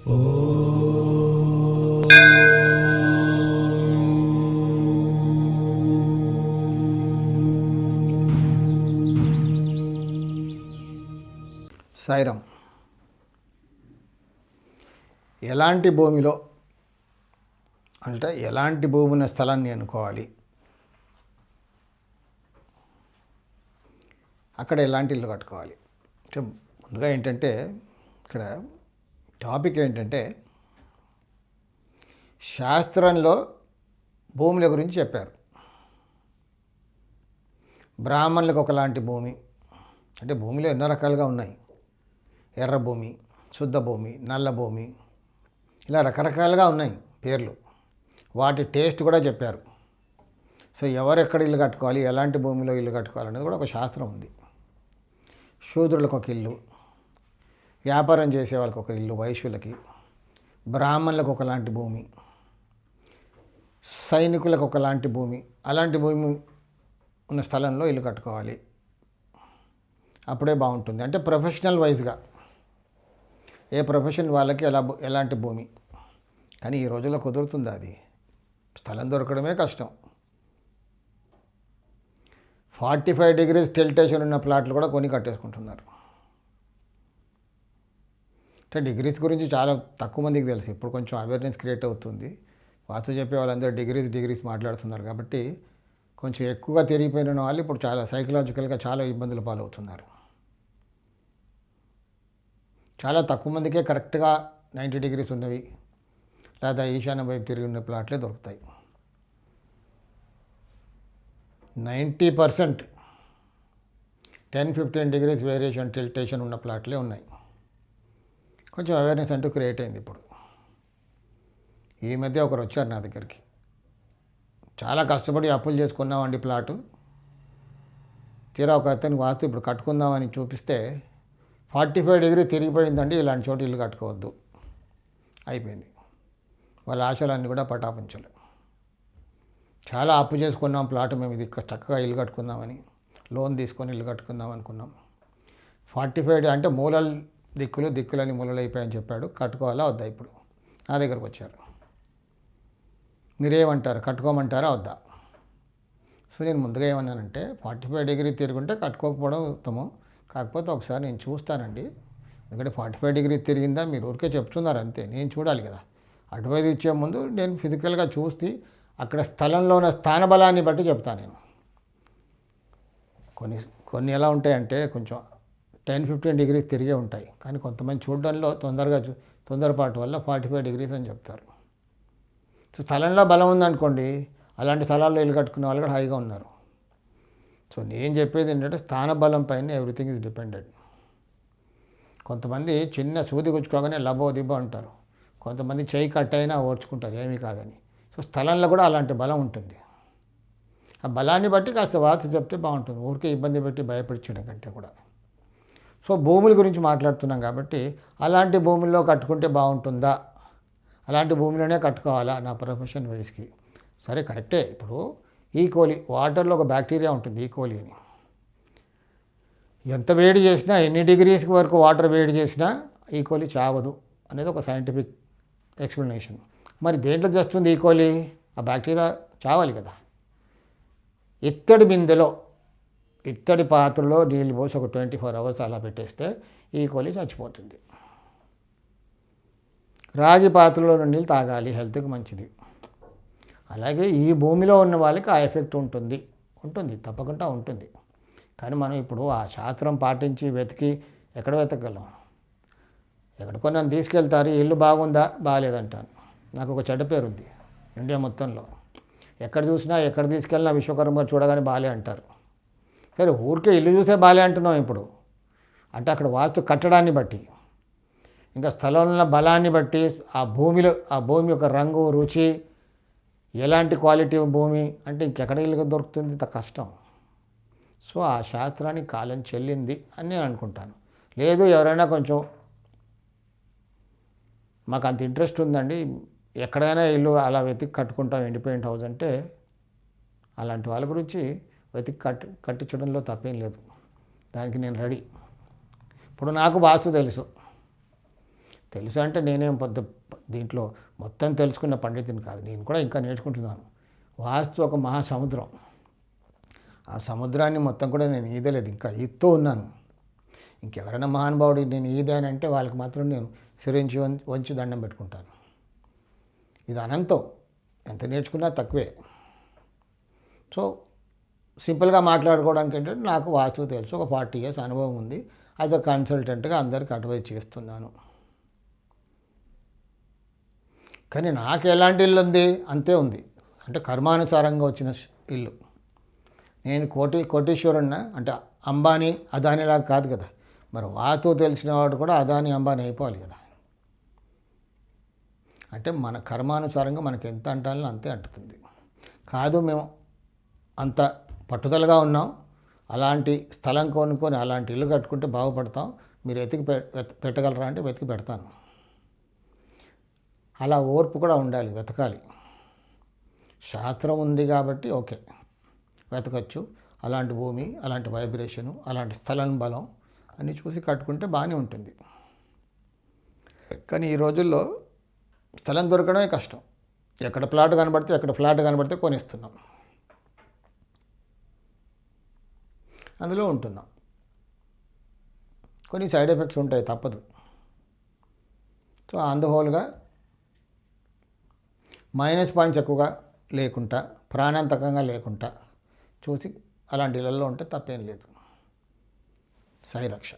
సాయిరాం. ఎలాంటి భూమిలో అంటే ఎలాంటి భూమి ఉన్న స్థలాన్ని ఎన్నుకోవాలి, అక్కడ ఎలాంటి ఇల్లు కట్టుకోవాలి అంటే ముందుగా ఏంటంటే ఇక్కడ టాపిక్ ఏంటంటే శాస్త్రంలో భూముల గురించి చెప్పారు. బ్రాహ్మణులకు ఒకలాంటి భూమి అంటే భూమిలో ఎన్నో రకాలుగా ఉన్నాయి. ఎర్ర భూమి, శుద్ధ భూమి, నల్ల భూమి, ఇలా రకరకాలుగా ఉన్నాయి పేర్లు. వాటి టేస్ట్ కూడా చెప్పారు. సో ఎవరెక్కడ ఇల్లు కట్టుకోవాలి, ఎలాంటి భూమిలో ఇల్లు కట్టుకోవాలనేది కూడా ఒక శాస్త్రం ఉంది. శూద్రులకు ఒక ఇల్లు, వ్యాపారం చేసే వాళ్ళకి ఒక ఇల్లు, వైశ్యులకి, బ్రాహ్మణులకు ఒకలాంటి భూమి, సైనికులకు ఒకలాంటి భూమి, అలాంటి భూమి ఉన్న స్థలంలో ఇల్లు కట్టుకోవాలి. అప్పుడే బాగుంటుంది. అంటే ప్రొఫెషనల్ వైజ్గా ఏ ప్రొఫెషన్ వాళ్ళకి ఎలాంటి భూమి. కానీ ఈ రోజుల్లో కుదురుతుంది, అది స్థలం దొరకడమే కష్టం. 45 degrees టెల్టేషన్ ఉన్న ప్లాట్లు కూడా కొని కట్టేసుకుంటున్నారు. అంటే డిగ్రీస్ గురించి చాలా తక్కువ మందికి తెలుసు. ఇప్పుడు కొంచెం అవేర్నెస్ క్రియేట్ అవుతుంది. వాస్తు చెప్పే వాళ్ళందరూ డిగ్రీస్ మాట్లాడుతున్నారు కాబట్టి కొంచెం ఎక్కువగా తిరిగిపోయిన వాళ్ళు ఇప్పుడు చాలా సైకలాజికల్గా చాలా ఇబ్బందుల పాలవుతున్నారు. చాలా తక్కువ మందికే కరెక్ట్గా 90 degrees ఉన్నవి లేదా ఈశాన్య వైపు తిరిగి ఉన్న ప్లాట్లే దొరుకుతాయి. 90% 10-15 degrees వేరియేషన్ టిల్టేషన్ ఉన్న ప్లాట్లే ఉన్నాయి. కొంచెం అవేర్నెస్ అంటూ క్రియేట్ అయింది. ఇప్పుడు ఈ మధ్య ఒకరు వచ్చారు నా దగ్గరికి, చాలా కష్టపడి అప్పులు చేసుకున్నామండి ప్లాటు, తీరా ఒక అతనికి వాస్తు ఇప్పుడు కట్టుకుందామని చూపిస్తే 45 degrees తిరిగిపోయిందండి, ఇలాంటి చోటు ఇల్లు కట్టుకోవద్దు, అయిపోయింది. వాళ్ళ ఆశలన్నీ కూడా పటాపంచలు. చాలా అప్పు చేసుకున్నాం ప్లాట్, మేము ఇది చక్కగా ఇల్లు కట్టుకుందామని లోన్ తీసుకొని ఇల్లు కట్టుకుందాం అనుకున్నాం. 45 అంటే మూలలు దిక్కులని మూలలు అయిపోయాయని చెప్పాడు. కట్టుకోవాలా వద్దా? ఇప్పుడు నా దగ్గరకు వచ్చారు. మీరేమంటారు, కట్టుకోమంటారా వద్దా? సో నేను ముందుగా ఏమన్నానంటే 45 degrees తిరుగుంటే కట్టుకోకపోవడం ఉత్తమం. కాకపోతే ఒకసారి నేను చూస్తానండి, ఎందుకంటే 45 degrees తిరిగిందా మీరు ఊరికే చెప్తున్నారు అంతే, నేను చూడాలి కదా. అడ్వైజ్ ఇచ్చే ముందు నేను ఫిజికల్గా చూసి అక్కడ స్థలంలో ఉన్న స్థానబలాన్ని బట్టి చెప్తాను నేను. కొన్ని ఎలా ఉంటాయంటే కొంచెం 10-15 degrees తిరిగే ఉంటాయి, కానీ కొంతమంది చూడడంలో తొందరపాటు వల్ల 45 degrees అని చెప్తారు. సో స్థలంలో బలం ఉందనుకోండి, అలాంటి స్థలాల్లో ఇల్లు కట్టుకునే వాళ్ళు కూడా హాయిగా ఉన్నారు. సో నేను చెప్పేది ఏంటంటే స్థానబలం పైన ఎవ్రీథింగ్ ఈజ్ డిపెండెంట్. కొంతమంది చిన్న సూది గుచ్చుకోగానే లబో దిబ్బో అంటారు, కొంతమంది చేయి కట్ అయినా ఓర్చుకుంటారు, ఏమీ కాదని. సో స్థలంలో కూడా అలాంటి బలం ఉంటుంది. ఆ బలాన్ని బట్టి కాస్త వార్త చెప్తే బాగుంటుంది, ఊరికే ఇబ్బంది పెట్టి భయపరిచడం కంటే కూడా. సో భూముల గురించి మాట్లాడుతున్నాం కాబట్టి అలాంటి భూముల్లో కట్టుకుంటే బాగుంటుందా, అలాంటి భూమిలోనే కట్టుకోవాలా నా ప్రొఫెషన్ వైజ్కి? సరే కరెక్టే. ఇప్పుడు ఈకోలి వాటర్లో ఒక బ్యాక్టీరియా ఉంటుంది, ఈకోలి అని. ఎంత వేడి చేసినా, ఎన్ని డిగ్రీస్ వరకు వాటర్ వేడి చేసినా ఈకోలి చావదు అనేది ఒక సైంటిఫిక్ ఎక్స్ప్లెనేషన్. మరి దేంట్లో చేస్తుంది ఈకోలి? ఆ బ్యాక్టీరియా చావాలి కదా. ఇత్తడి పాత్రలో నీళ్ళు పోసి ఒక 24 hours అలా పెట్టేస్తే ఈకోలి చచ్చిపోతుంది. రాగి పాత్రలో నీళ్ళు తాగాలి, హెల్త్కి మంచిది. అలాగే ఈ భూమిలో ఉన్న వాళ్ళకి ఆ ఎఫెక్ట్ ఉంటుంది, తప్పకుండా ఉంటుంది. కానీ మనం ఇప్పుడు ఆ శాస్త్రం పాటించి వెతికి ఎక్కడ వెతకగలం? ఎక్కడికో నన్ను తీసుకెళ్తారు, ఇల్లు బాగుందా బాగాలేదంటాను. నాకు ఒక చెడ్డ పేరు ఉంది ఇండియా మొత్తంలో. ఎక్కడ చూసినా ఎక్కడ తీసుకెళ్ళినా విశ్వకర్మ చూడగానే బాలే అంటారు. సరే ఊరికే ఇల్లు చూసే బాలే అంటున్నాం ఇప్పుడు. అంటే అక్కడ వాస్తు కట్టడాన్ని బట్టి, ఇంకా స్థలంలో బలాన్ని బట్టి, ఆ భూమి యొక్క రంగు, రుచి, ఎలాంటి క్వాలిటీ భూమి అంటే ఇంకెక్కడ ఇల్లు దొరుకుతుంది, ఇంత కష్టం. సో ఆ శాస్త్రానికి కాలం చెల్లింది అని నేను అనుకుంటాను. లేదు ఎవరైనా కొంచెం మాకు అంత ఇంట్రెస్ట్ ఉందండి, ఎక్కడైనా ఇల్లు అలా వెతికి కట్టుకుంటాం ఇండిపెండెంట్ హౌస్ అంటే, అలాంటి వాళ్ళ గురించి వెతికి కట్టించడంలో తప్పేం లేదు, దానికి నేను రెడీ. ఇప్పుడు నాకు వాస్తు తెలుసు, తెలుసు అంటే నేనేం పెద్ద దీంట్లో మొత్తం తెలుసుకున్న పండితుని కాదు, నేను కూడా ఇంకా నేర్చుకుంటున్నాను. వాస్తు ఒక మహాసముద్రం, ఆ సముద్రాన్ని మొత్తం కూడా నేను ఈదలేదు, ఇంకా ఈదుతూ ఉన్నాను. ఇంకెవరైనా మహానుభావుడు నేను ఈదానంటే వాళ్ళకి మాత్రం నేను సిరించి వంచి దండం పెట్టుకుంటాను. ఇది అనంతం, ఎంత నేర్చుకున్నా తక్కువే. సో సింపుల్గా మాట్లాడుకోవడానికి ఏంటంటే నాకు వాస్తు తెలుసు, ఒక 40 years అనుభవం ఉంది, అది ఒక కన్సల్టెంట్గా అందరికి అడ్వైజ్ చేస్తున్నాను. కానీ నాకు ఎలాంటి ఇల్లు ఉంది అంతే ఉంది, అంటే కర్మానుసారంగా వచ్చిన ఇల్లు. నేను కోటీశ్వరున్నా అంటే అంబానీ అదానిలాగా కాదు కదా. మరి వాస్తు తెలిసిన వాడు కూడా అదాని అంబానీ అయిపోవాలి కదా. అంటే మన కర్మానుసారంగా మనకి ఎంత అంటాలో అంతే అంటుతుంది. కాదు మేము అంత పట్టుదలగా ఉన్నాం, అలాంటి స్థలం కొనుక్కొని అలాంటి ఇల్లు కట్టుకుంటే బాగుపడతాం, మీరు పెట్టగలరా అంటే వెతికి పెడతాను. అలా ఓర్పు కూడా ఉండాలి, వెతకాలి. శాస్త్రం ఉంది కాబట్టి ఓకే, వెతకచ్చు. అలాంటి భూమి, అలాంటి వైబ్రేషను, అలాంటి స్థలం బలం అన్నీ చూసి కట్టుకుంటే బాగానే ఉంటుంది. కానీ ఈ రోజుల్లో స్థలం దొరకడమే కష్టం. ఎక్కడ ఫ్లాట్ కనబడితే కొనిస్తున్నాం, అందులో ఉంటున్నాం. కొన్ని సైడ్ ఎఫెక్ట్స్ ఉంటాయి, తప్పదు. సో అందుహోల్గా మైనస్ పాయింట్స్ ఎక్కువగా లేకుండా, ప్రాణాంతకంగా లేకుండా చూసి అలాంటి ఇళ్ళల్లో ఉంటే తప్పేం లేదు. సాయి రక్ష.